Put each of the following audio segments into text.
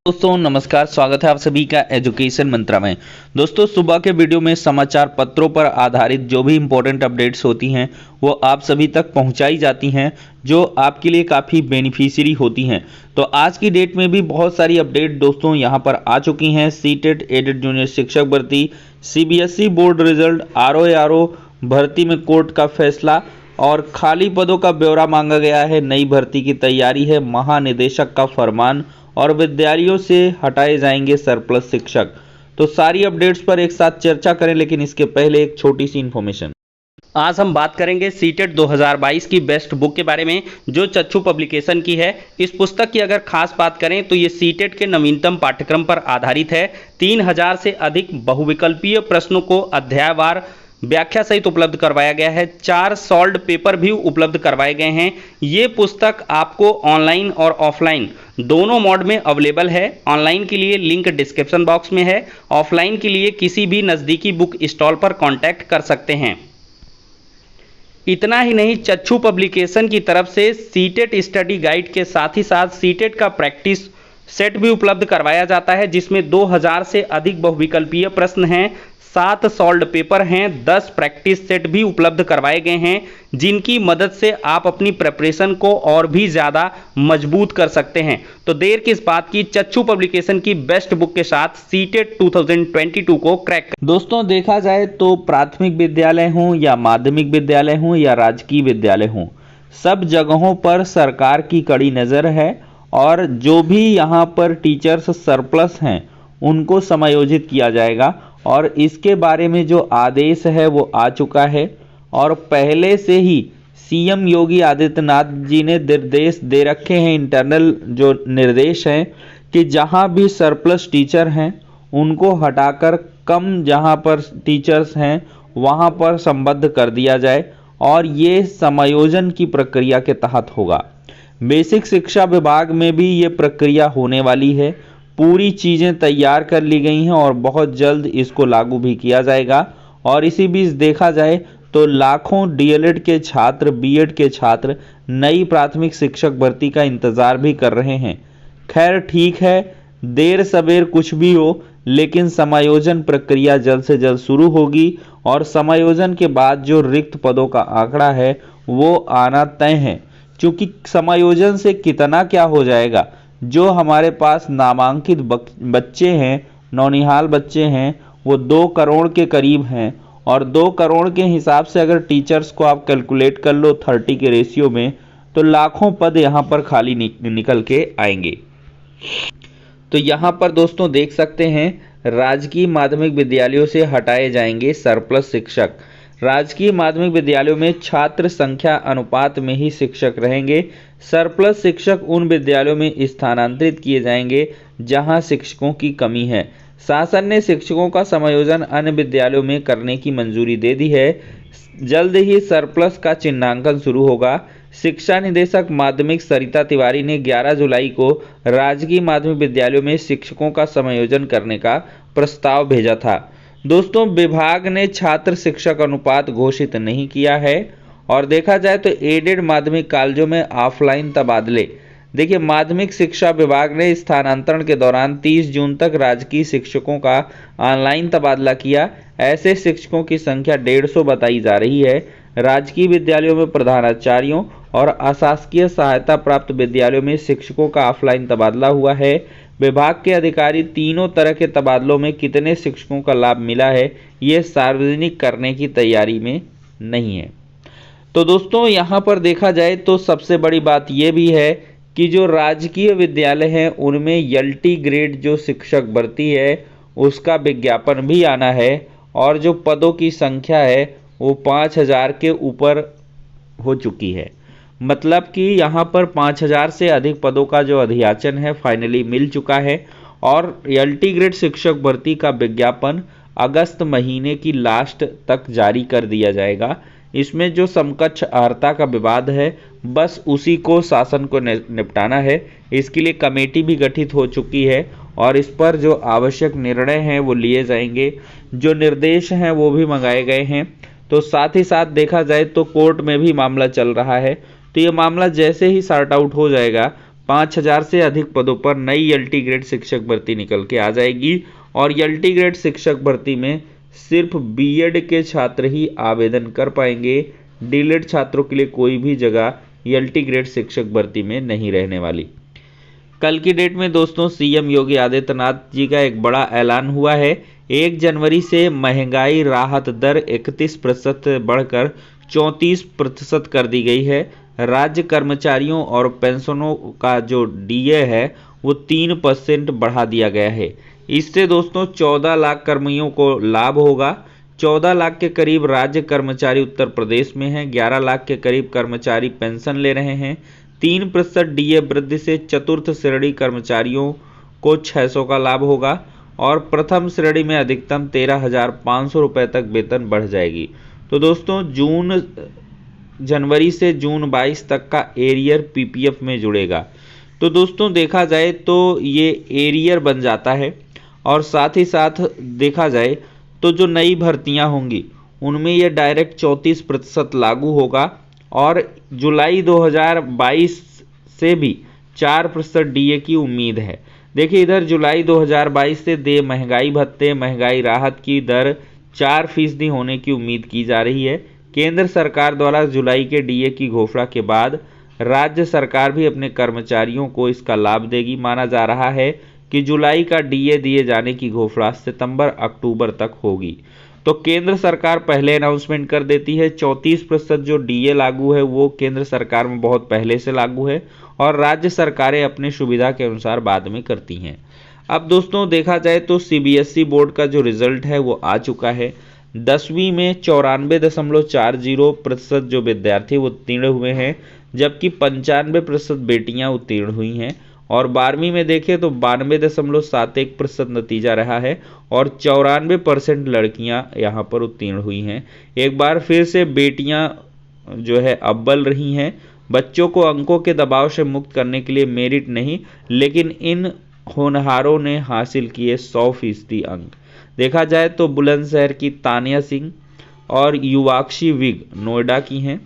दोस्तों नमस्कार, स्वागत है आप सभी का एजुकेशन मंत्रा में। दोस्तों सुबह के वीडियो में समाचार पत्रों पर आधारित जो भी इम्पोर्टेंट अपडेट्स होती हैं वो आप सभी तक पहुंचाई जाती हैं, जो आपके लिए काफ़ी बेनिफिशियरी होती हैं। तो आज की डेट में भी बहुत सारी अपडेट दोस्तों यहां पर आ चुकी हैं। सीटेट एडेड जूनियर शिक्षक भर्ती, सीबीएसई बोर्ड रिजल्ट, आरओ भर्ती में कोर्ट का फैसला और खाली पदों का ब्यौरा मांगा गया है। नई भर्ती की तैयारी है, महानिदेशक का फरमान और विद्यालयों से हटाए जाएंगे सरप्लस शिक्षक। तो सारी अपडेट्स पर एक साथ चर्चा करें, लेकिन इसके पहले एक छोटी सी इन्फॉर्मेशन। आज हम बात करेंगे सीटेट 2022 की बेस्ट बुक के बारे में, जो चच्चू पब्लिकेशन की है। इस पुस्तक की अगर खास बात करें तो ये सीटेट के नवीनतम पाठ्यक्रम पर आधारित है। 3000 से अधिक बहुविकल्पीय प्रश्नों को अध्यायवार व्याख्या सहित उपलब्ध करवाया गया है। 4 सॉल्व्ड पेपर भी उपलब्ध करवाए गए हैं। ये पुस्तक आपको ऑनलाइन और ऑफलाइन दोनों मोड में अवेलेबल है। ऑनलाइन के लिए लिंक डिस्क्रिप्शन बॉक्स में है, ऑफलाइन के लिए किसी भी नज़दीकी बुक स्टॉल पर कांटेक्ट कर सकते हैं। इतना ही नहीं, चच्चू पब्लिकेशन की तरफ से सीटेट स्टडी गाइड के साथ ही साथ सीटेट का प्रैक्टिस सेट भी उपलब्ध करवाया जाता है, जिसमें 2000 से अधिक बहुविकल्पीय प्रश्न हैं, 7 सॉल्व्ड पेपर हैं, 10 प्रैक्टिस सेट भी उपलब्ध करवाए गए हैं, जिनकी मदद से आप अपनी प्रिपरेशन को और भी ज़्यादा मजबूत कर सकते हैं। तो देर किस बात की, चच्चू पब्लिकेशन की बेस्ट बुक के साथ सीटेट 2022 को क्रैक। दोस्तों देखा जाए तो प्राथमिक विद्यालय हों या माध्यमिक विद्यालय हों या राजकीय विद्यालय हों, सब जगहों पर सरकार की कड़ी नज़र है और जो भी यहाँ पर टीचर्स सरप्लस हैं उनको समायोजित किया जाएगा। और इसके बारे में जो आदेश है वो आ चुका है और पहले से ही सीएम योगी आदित्यनाथ जी ने निर्देश दे रखे हैं, इंटरनल जो निर्देश हैं कि जहां भी सरप्लस टीचर हैं उनको हटाकर कम जहां पर टीचर्स हैं वहां पर संबद्ध कर दिया जाए और ये समायोजन की प्रक्रिया के तहत होगा। बेसिक शिक्षा विभाग में भी ये प्रक्रिया होने वाली है। पूरी चीज़ें तैयार कर ली गई हैं और बहुत जल्द इसको लागू भी किया जाएगा। और इसी बीच देखा जाए तो लाखों डीएलएड के छात्र, बीएड के छात्र नई प्राथमिक शिक्षक भर्ती का इंतज़ार भी कर रहे हैं। खैर ठीक है, देर सवेर कुछ भी हो, लेकिन समायोजन प्रक्रिया जल्द से जल्द शुरू होगी और समायोजन के बाद जो रिक्त पदों का आंकड़ा है वो आना तय है। क्योंकि समायोजन से कितना क्या हो जाएगा, जो हमारे पास नामांकित बच्चे हैं, नौनिहाल बच्चे हैं, वो 2 करोड़ के करीब हैं और 2 करोड़ के हिसाब से अगर टीचर्स को आप कैलकुलेट कर लो 30 के रेशियो में, तो लाखों पद यहाँ पर खाली निकल के आएंगे। तो यहाँ पर दोस्तों देख सकते हैं, राजकीय माध्यमिक विद्यालयों से हटाए जाएंगे सरप्लस शिक्षक। राजकीय माध्यमिक विद्यालयों में छात्र संख्या अनुपात में ही शिक्षक रहेंगे। सरप्लस शिक्षक उन विद्यालयों में स्थानांतरित किए जाएंगे जहां शिक्षकों की कमी है। शासन ने शिक्षकों का समायोजन अन्य विद्यालयों में करने की मंजूरी दे दी है। जल्द ही सरप्लस का चिन्हांकन शुरू होगा। शिक्षा निदेशक माध्यमिक सरिता तिवारी ने 11 जुलाई को राजकीय माध्यमिक विद्यालयों में शिक्षकों का समायोजन करने का प्रस्ताव भेजा था। दोस्तों विभाग ने छात्र शिक्षक अनुपात घोषित नहीं किया है। और देखा जाए तो एडेड माध्यमिक कॉलेजों में ऑफलाइन तबादले, देखिए माध्यमिक शिक्षा विभाग ने स्थानांतरण के दौरान 30 जून तक राजकीय शिक्षकों का ऑनलाइन तबादला किया। ऐसे शिक्षकों की संख्या 150 बताई जा रही है। राजकीय विद्यालयों में प्रधानाचार्यों और अशासकीय सहायता प्राप्त विद्यालयों में शिक्षकों का ऑफलाइन तबादला हुआ है। विभाग के अधिकारी तीनों तरह के तबादलों में कितने शिक्षकों का लाभ मिला है ये सार्वजनिक करने की तैयारी में नहीं है। तो दोस्तों यहाँ पर देखा जाए तो सबसे बड़ी बात यह भी है कि जो राजकीय विद्यालय हैं उनमें एलटी ग्रेड जो शिक्षक भर्ती है उसका विज्ञापन भी आना है और जो पदों की संख्या है वो 5000 के ऊपर हो चुकी है। मतलब कि यहाँ पर 5000 से अधिक पदों का जो अधियाचन है फाइनली मिल चुका है और एलटी ग्रेड शिक्षक भर्ती का विज्ञापन अगस्त महीने की लास्ट तक जारी कर दिया जाएगा। इसमें जो समकक्ष अर्हता का विवाद है बस उसी को शासन को निपटाना है। इसके लिए कमेटी भी गठित हो चुकी है और इस पर जो आवश्यक निर्णय हैं वो लिए जाएंगे, जो निर्देश हैं वो भी मंगाए गए हैं। तो साथ ही साथ देखा जाए तो कोर्ट में भी मामला चल रहा है। तो ये मामला जैसे ही सॉर्ट आउट हो जाएगा 5000 से अधिक पदों पर नई एलटी ग्रेड शिक्षक भर्ती निकल के आ जाएगी और एलटी ग्रेड शिक्षक भर्ती में सिर्फ बीएड के छात्र ही आवेदन कर पाएंगे। डीएलएड छात्रों के लिए कोई भी जगह एलटी ग्रेड शिक्षक भर्ती में नहीं रहने वाली। कल की डेट में दोस्तों सीएम योगी आदित्यनाथ जी का एक बड़ा ऐलान हुआ है। 1 जनवरी से महंगाई राहत दर 31% बढ़कर 34% कर दी गई है। राज्य कर्मचारियों और पेंशनों का जो डीए है वो 3% बढ़ा दिया गया है। इससे दोस्तों 14 लाख कर्मियों को लाभ होगा। 14 लाख के करीब राज्य कर्मचारी उत्तर प्रदेश में हैं। 11 लाख के करीब कर्मचारी पेंशन ले रहे हैं। 3% डीए वृद्धि से चतुर्थ श्रेणी कर्मचारियों को 600 का लाभ होगा और प्रथम श्रेणी में अधिकतम 13,500 रुपये तक वेतन बढ़ जाएगी। तो दोस्तों जनवरी से जून 22 तक का एरियर पीपीएफ में जुड़ेगा। तो दोस्तों देखा जाए तो ये एरियर बन जाता है और साथ ही साथ देखा जाए तो जो नई भर्तियां होंगी उनमें ये डायरेक्ट 34% लागू होगा और जुलाई 2022 से भी 4% डीए की उम्मीद है। देखिए इधर जुलाई 2022 से देय महंगाई भत्ते महंगाई राहत की दर 4% होने की उम्मीद की जा रही है। केंद्र सरकार द्वारा जुलाई के डीए की घोषणा के बाद राज्य सरकार भी अपने कर्मचारियों को इसका लाभ देगी। माना जा रहा है कि जुलाई का डीए दिए जाने की घोषणा सितंबर अक्टूबर तक होगी। तो केंद्र सरकार पहले अनाउंसमेंट कर देती है। 34% जो डीए लागू है वो केंद्र सरकार में बहुत पहले से लागू है और राज्य सरकारें अपनी सुविधा के अनुसार बाद में करती हैं। अब दोस्तों देखा जाए तो सीबीएसई बोर्ड का जो रिजल्ट है वो आ चुका है। 10वीं में 94.40% जो विद्यार्थी वो उत्तीर्ण हुए हैं, जबकि 95% बेटियां उत्तीर्ण हुई हैं और 12वीं में देखें तो 92.71% नतीजा रहा है और 94% लड़कियां यहां पर उत्तीर्ण हुई हैं। एक बार फिर से बेटियां जो है अव्वल रही हैं। बच्चों को अंकों के दबाव से मुक्त करने के लिए मेरिट नहीं, लेकिन इन होनहारों ने हासिल किए 100% अंक। देखा जाए तो बुलंदशहर की तानिया सिंह और युवाक्षी विग नोएडा की हैं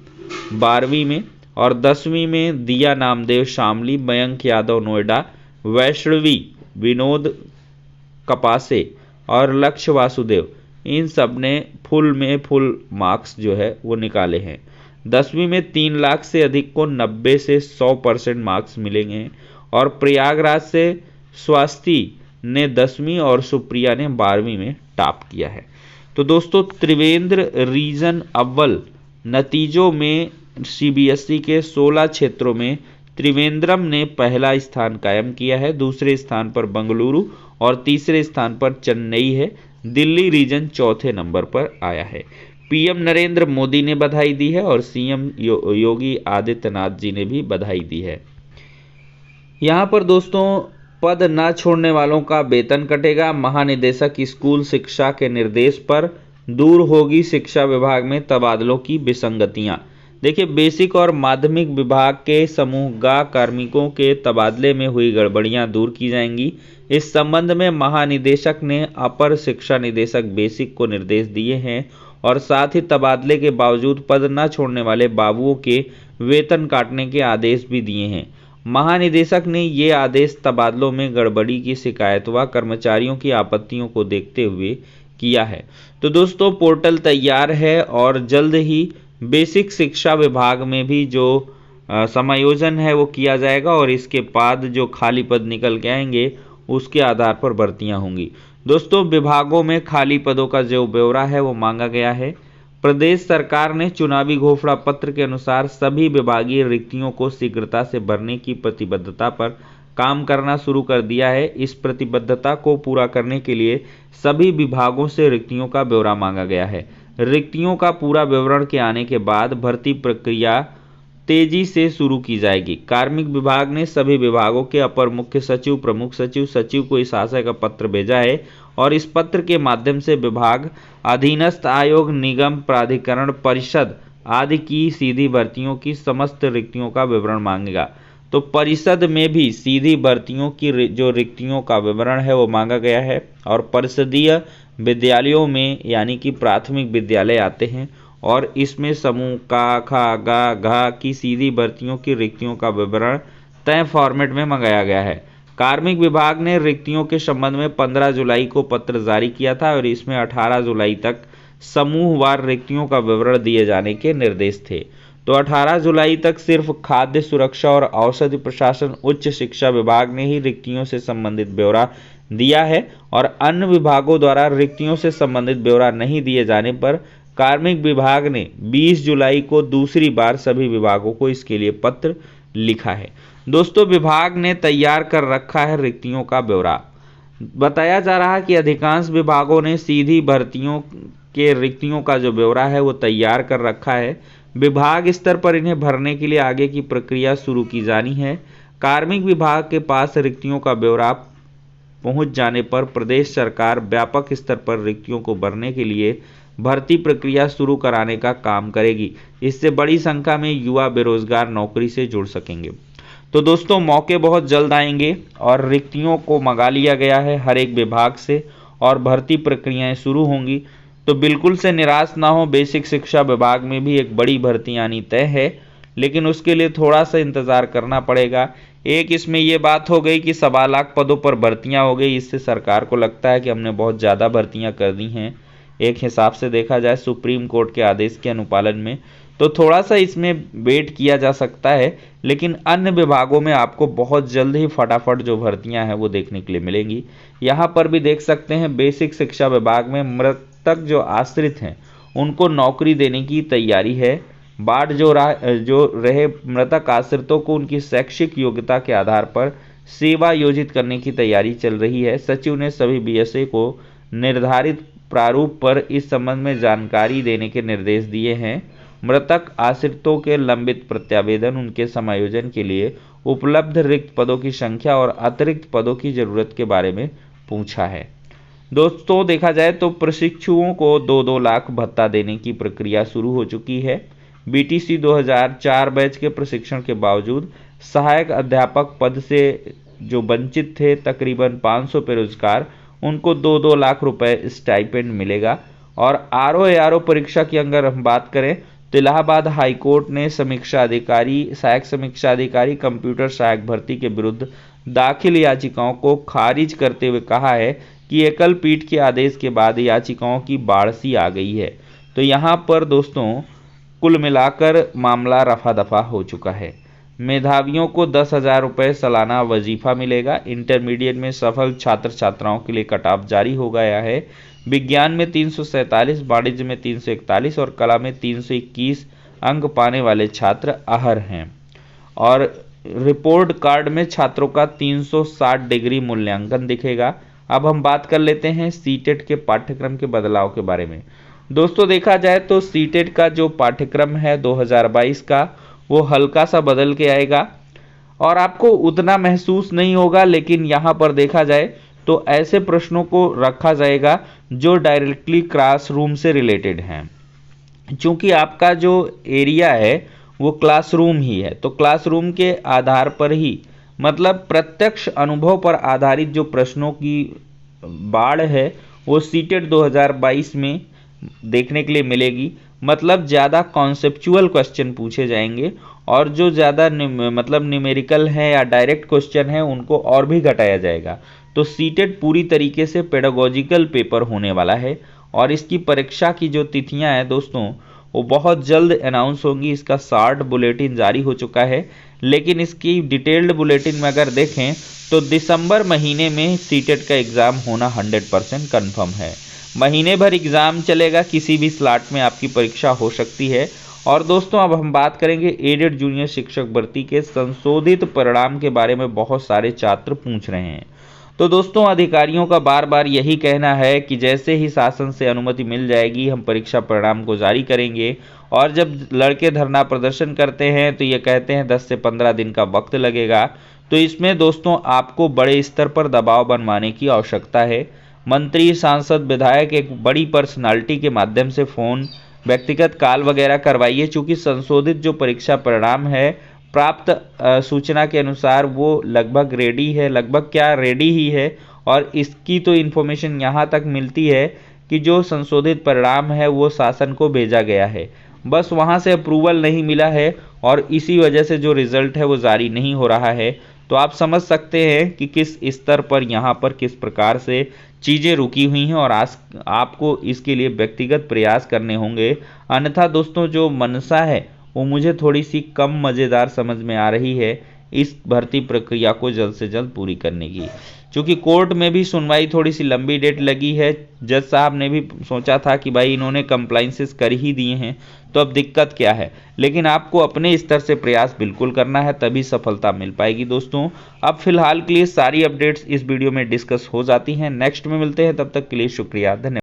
12वीं में और 10वीं में दिया नामदेव शामली, मयंक यादव नोएडा, वैष्णवी विनोद कपासे और लक्ष्य वासुदेव, इन सब ने फुल मार्क्स जो है वो निकाले हैं। 10वीं में 3 लाख से अधिक को 90 से 100% मार्क्स मिलेंगे और प्रयागराज से स्वास्थी ने 10वीं और सुप्रिया ने 12वीं में टॉप किया है। तो दोस्तों त्रिवेंद्र रीजन अव्वल नतीजों में सीबीएसई के 16 क्षेत्रों में त्रिवेंद्रम ने पहला स्थान कायम किया है। दूसरे स्थान पर बंगलुरु और तीसरे स्थान पर चेन्नई है। दिल्ली रीजन चौथे नंबर पर आया है। पीएम नरेंद्र मोदी ने बधाई दी है और सीएम योगी आदित्यनाथ जी ने भी बधाई दी है। यहाँ पर दोस्तों पद न छोड़ने वालों का वेतन कटेगा। महानिदेशक स्कूल शिक्षा के निर्देश पर दूर होगी शिक्षा विभाग में तबादलों की विसंगतियां। देखिए बेसिक और माध्यमिक विभाग के समूह गा कार्मिकों के तबादले में हुई गड़बड़ियां दूर की जाएंगी। इस संबंध में महानिदेशक ने अपर शिक्षा निदेशक बेसिक को निर्देश दिए हैं और साथ ही तबादले के बावजूद पद न छोड़ने वाले बाबुओं के वेतन काटने के आदेश भी दिए हैं। महानिदेशक ने ये आदेश तबादलों में गड़बड़ी की शिकायत व कर्मचारियों की आपत्तियों को देखते हुए किया है। तो दोस्तों पोर्टल तैयार है और जल्द ही बेसिक शिक्षा विभाग में भी जो समायोजन है वो किया जाएगा और इसके बाद जो खाली पद निकल के आएंगे उसके आधार पर भर्तियां होंगी। दोस्तों विभागों में खाली पदों का जो ब्यौरा है वो मांगा गया है। प्रदेश सरकार ने चुनावी घोषणा पत्र के अनुसार सभी विभागीय रिक्तियों को शीघ्रता से भरने की प्रतिबद्धता पर काम करना शुरू कर दिया है। इस प्रतिबद्धता को पूरा करने के लिए सभी विभागों से रिक्तियों का ब्यौरा मांगा गया है। रिक्तियों का पूरा विवरण के आने के बाद भर्ती प्रक्रिया तेजी से शुरू की जाएगी। कार्मिक विभाग ने सभी विभागों के अपर मुख्य सचिव, प्रमुख सचिव, सचिव को इस आशय का पत्र भेजा है और इस पत्र के माध्यम से विभाग अधीनस्थ आयोग, निगम, प्राधिकरण, परिषद आदि की सीधी भर्तियों की समस्त रिक्तियों का विवरण मांगेगा। तो परिषद में भी सीधी भर्तियों की जो रिक्तियों का विवरण है वो मांगा गया है और परिषदीय विद्यालयों में यानी कि प्राथमिक विद्यालय आते हैं और इसमें समूह का, खा, गा, घा की सीधी भर्तियों की रिक्तियों का विवरण तय फॉर्मेट में मंगाया गया है। कार्मिक विभाग ने रिक्तियों के संबंध में 15 जुलाई को पत्र जारी किया था और इसमें 18 जुलाई तक समूहवार रिक्तियों का विवरण दिए जाने के निर्देश थे। तो 18 जुलाई तक सिर्फ खाद्य सुरक्षा और औषधि प्रशासन उच्च शिक्षा विभाग ने ही रिक्तियों से संबंधित ब्यौरा दिया है और अन्य विभागों द्वारा रिक्तियों से संबंधित ब्यौरा नहीं दिए जाने पर कार्मिक विभाग ने 20 जुलाई को दूसरी बार सभी विभागों को इसके लिए पत्र लिखा है। दोस्तों, विभाग ने तैयार कर रखा है रिक्तियों का ब्यौरा। बताया जा रहा है कि अधिकांश विभागों ने सीधी भर्तियों के रिक्तियों का जो ब्यौरा है वो तैयार कर रखा है। विभाग स्तर पर इन्हें भरने के लिए आगे की प्रक्रिया शुरू की जानी है। कार्मिक विभाग के पास रिक्तियों का ब्यौरा पहुंच जाने पर प्रदेश सरकार व्यापक स्तर पर रिक्तियों को भरने के लिए भर्ती प्रक्रिया शुरू कराने का काम करेगी। इससे बड़ी संख्या में युवा बेरोजगार नौकरी से जुड़ सकेंगे। तो दोस्तों, मौके बहुत जल्द आएंगे और रिक्तियों को मंगा लिया गया है हर एक विभाग से और भर्ती प्रक्रियाएं शुरू होंगी। तो बिल्कुल से निराश ना हो, बेसिक शिक्षा विभाग में भी एक बड़ी भर्ती आनी तय है, लेकिन उसके लिए थोड़ा सा इंतज़ार करना पड़ेगा। एक इसमें ये बात हो गई कि 1.25 लाख पदों पर भर्तियां हो गई, इससे सरकार को लगता है कि हमने बहुत ज़्यादा भर्तियां कर दी हैं एक हिसाब से देखा जाए सुप्रीम कोर्ट के आदेश के अनुपालन में। तो थोड़ा सा इसमें वेट किया जा सकता है, लेकिन अन्य विभागों में आपको बहुत जल्द ही फटाफट जो भर्तियां हैं वो देखने के लिए मिलेंगी। यहाँ पर भी देख सकते हैं बेसिक शिक्षा विभाग में मृतक जो आश्रित हैं उनको नौकरी देने की तैयारी है। बाढ़ जो रहे मृतक आश्रितों को उनकी शैक्षिक योग्यता के आधार पर सेवा योजित करने की तैयारी चल रही है। सचिव ने सभी बीएसए को निर्धारित प्रारूप पर इस संबंध में जानकारी देने के निर्देश दिए हैं। मृतक आश्रितों के लंबित प्रत्यावेदन, उनके समायोजन के लिए उपलब्ध रिक्त पदों की संख्या और अतिरिक्त पदों की जरूरत के बारे में पूछा है। दोस्तों, देखा जाए तो प्रशिक्षुओं को 2-2 लाख भत्ता देने की प्रक्रिया शुरू हो चुकी है। बीटीसी 2004 बैच के प्रशिक्षण के बावजूद सहायक अध्यापक पद से जो वंचित थे तकरीबन 500 बेरोजगार, उनको 2-2 लाख रुपए स्टाइपेंड मिलेगा। और आरओ परीक्षा की अगर हम बात करें तो इलाहाबाद हाईकोर्ट ने सहायक समीक्षा अधिकारी कंप्यूटर सहायक भर्ती के विरुद्ध दाखिल याचिकाओं को खारिज करते हुए कहा है कि एकल पीठ के आदेश के बाद याचिकाओं की बाढ़ सी आ गई है। तो यहाँ पर दोस्तों कुल मिलाकर मामला रफा दफा हो चुका है। मेधावियों को 10,000 रुपये सालाना वजीफा मिलेगा। इंटरमीडिएट में सफल छात्र छात्राओं के लिए कट ऑफ जारी हो गया है। विज्ञान में 347, वाणिज्य में 341 और कला में 321 अंक पाने वाले छात्र अहर हैं। और रिपोर्ट कार्ड में छात्रों का 360 डिग्री मूल्यांकन दिखेगा। अब हम बात कर लेते हैं सीटेट के पाठ्यक्रम के बदलाव के बारे में। दोस्तों, देखा जाए तो सीटेट का जो पाठ्यक्रम है 2022 का वो हल्का सा बदल के आएगा और आपको उतना महसूस नहीं होगा, लेकिन यहाँ पर देखा जाए तो ऐसे प्रश्नों को रखा जाएगा जो डायरेक्टली क्लासरूम से रिलेटेड हैं। चूंकि आपका जो एरिया है वो क्लासरूम ही है, तो क्लासरूम के आधार पर ही मतलब प्रत्यक्ष अनुभव पर आधारित जो प्रश्नों की बाढ़ है वो सीटेट 2022 में देखने के लिए मिलेगी। मतलब ज़्यादा कॉन्सेप्चुअल क्वेश्चन पूछे जाएंगे और जो ज़्यादा मतलब न्यूमेरिकल है या डायरेक्ट क्वेश्चन है उनको और भी घटाया जाएगा। तो सीटेट पूरी तरीके से पेडागोजिकल पेपर होने वाला है और इसकी परीक्षा की जो तिथियां हैं दोस्तों वो बहुत जल्द अनाउंस होंगी। इसका शॉर्ट बुलेटिन जारी हो चुका है, लेकिन इसकी डिटेल्ड बुलेटिन में अगर देखें तो दिसंबर महीने में सीटेट का एग्ज़ाम होना 100% कन्फर्म है। महीने भर एग्ज़ाम चलेगा, किसी भी स्लॉट में आपकी परीक्षा हो सकती है। और दोस्तों, अब हम बात करेंगे एडेड जूनियर शिक्षक भर्ती के संशोधित परिणाम के बारे में। बहुत सारे छात्र पूछ रहे हैं। तो दोस्तों, अधिकारियों का बार बार यही कहना है कि जैसे ही शासन से अनुमति मिल जाएगी हम परीक्षा परिणाम को जारी करेंगे। और जब लड़के धरना प्रदर्शन करते हैं तो ये कहते हैं 10 से 15 दिन का वक्त लगेगा। तो इसमें दोस्तों आपको बड़े स्तर पर दबाव बनवाने की आवश्यकता है। मंत्री, सांसद, विधायक एक बड़ी पर्सनालिटी के माध्यम से फ़ोन, व्यक्तिगत कॉल वगैरह करवाइए। चूँकि संशोधित जो परीक्षा परिणाम है प्राप्त सूचना के अनुसार वो लगभग रेडी है, लगभग क्या रेडी ही है। और इसकी तो इन्फॉर्मेशन यहाँ तक मिलती है कि जो संशोधित परिणाम है वो शासन को भेजा गया है बस वहाँ से अप्रूवल नहीं मिला है और इसी वजह से जो रिज़ल्ट है वो जारी नहीं हो रहा है। तो आप समझ सकते हैं कि किस स्तर पर यहाँ पर किस प्रकार से चीज़ें रुकी हुई हैं और आज आपको इसके लिए व्यक्तिगत प्रयास करने होंगे। अन्यथा दोस्तों जो मंशा है वो मुझे थोड़ी सी कम मज़ेदार समझ में आ रही है इस भर्ती प्रक्रिया को जल्द से जल्द पूरी करने की। क्योंकि कोर्ट में भी सुनवाई थोड़ी सी लंबी डेट लगी है। जज साहब ने भी सोचा था कि भाई इन्होंने कंप्लाइंसेस कर ही दिए हैं तो अब दिक्कत क्या है, लेकिन आपको अपने स्तर से प्रयास बिल्कुल करना है तभी सफलता मिल पाएगी दोस्तों। अब फिलहाल के लिए सारी अपडेट्स इस वीडियो में डिस्कस हो जाती हैं। नेक्स्ट में मिलते हैं, तब तक के लिए शुक्रिया, धन्यवाद।